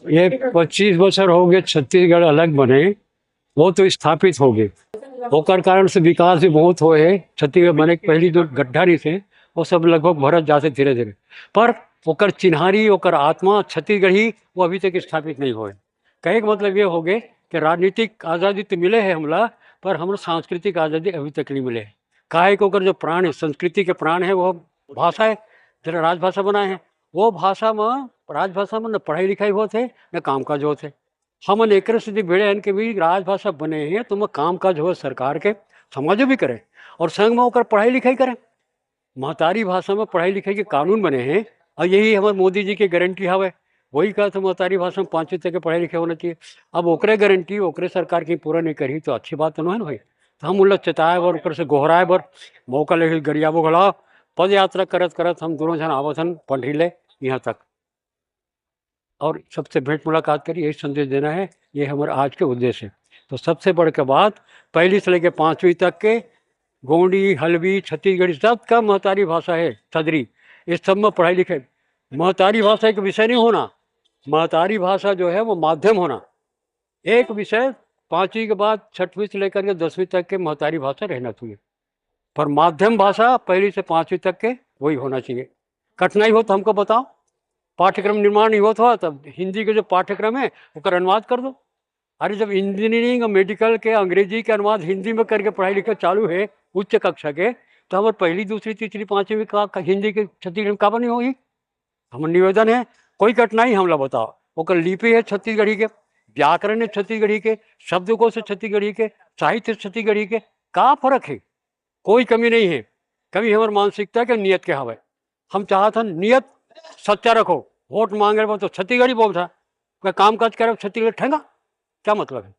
ये 25 बछर हो गए छत्तीसगढ़ अलग बने, वो तो स्थापित हो गए, ओकर कारण से विकास भी बहुत हुए है। छत्तीसगढ़ बने के पहली जो गड्ढा नहीं थे वो सब लगभग भरत जाते धीरे धीरे, पर ओकर चिन्हारी ओकर आत्मा छत्तीसगढ़ी वो अभी तक स्थापित नहीं हुए। कहे के मतलब ये हो गए कि राजनीतिक आज़ादी तो मिले है हमला, पर हम सांस्कृतिक आज़ादी अभी तक नहीं मिले है। काहे को ओकर जो प्राण है, संस्कृति के प्राण है, वो भाषा है, जरा राजभाषा बनाए हैं। वो भाषा में राजभाषा में न पढ़ाई लिखाई होते है न काम काज होते है। हमन एक से भिड़े हन के भी राजभाषा बने हैं तो काम काज हो सरकार के समाजो भी करें और संग में होकर पढ़ाई लिखाई करें। महतारी भाषा में पढ़ाई लिखाई के कानून बने हैं और यही हमारे मोदी जी की गारंटी हवे। वही कहा था महतारी भाषा में 5वीं तक के पढ़ाई लिखाई होना चाहिए। अब ओकरे गारंटी ओकरे सरकार की पूरा नहीं करी तो अच्छी बात तो नहीं भाई। तो हम उल्ला चेताए बर ऊपर से गोहराए बर मौका ले गरियाबो घला पद यात्रा करत करत हम दोनों जन आवत हन पंडरी ले यहाँ तक और सबसे भेंट मुलाकात करी, यही संदेश देना है। ये हमारा आज के उद्देश्य है। तो सबसे बढ़ के बात पहली से लेकर 5वीं तक के गोंडी हल्बी छत्तीसगढ़ी सबका महतारी भाषा है। सदरी इस सब में पढ़ाई लिखाई महतारी भाषा एक विषय नहीं होना, महतारी भाषा जो है वो माध्यम होना। एक विषय 5वीं के बाद 6वीं से लेकर के 10वीं तक के महतारी भाषा रहना चाहिए, पर माध्यम भाषा पहली से 5वीं तक के वही होना चाहिए। कठिनाई हो तो हमको बताओ, पाठ्यक्रम निर्माण नहीं होता हो तब हिंदी के जो पाठ्यक्रम है उसका अनुवाद कर दो। अरे जब इंजीनियरिंग और मेडिकल के अंग्रेजी के अनुवाद हिंदी में करके पढ़ाई लिखाई चालू है उच्च कक्षा के, तो हमारे पहली दूसरी तीसरी 5वीं का हिंदी के छत्तीसगढ़ी का नहीं होगी। हमारा निवेदन है कोई कठिनाई हमला बताओ। ओकर लिपि है छत्तीसगढ़ी के, व्याकरण है छत्तीसगढ़ी के, शब्दकोश है छत्तीसगढ़ी के, साहित्य छत्तीसगढ़ी के, का फर्क है? कोई कमी नहीं है। कभी हमारी मानसिकता के नियत के हवे। हम चाहत हन नियत सच्चा रखो। वोट मांगे तो छत्तीसगढ़ी बोलता, काम काज करे छत्तीसगढ़ ठेंगा, क्या मतलब है?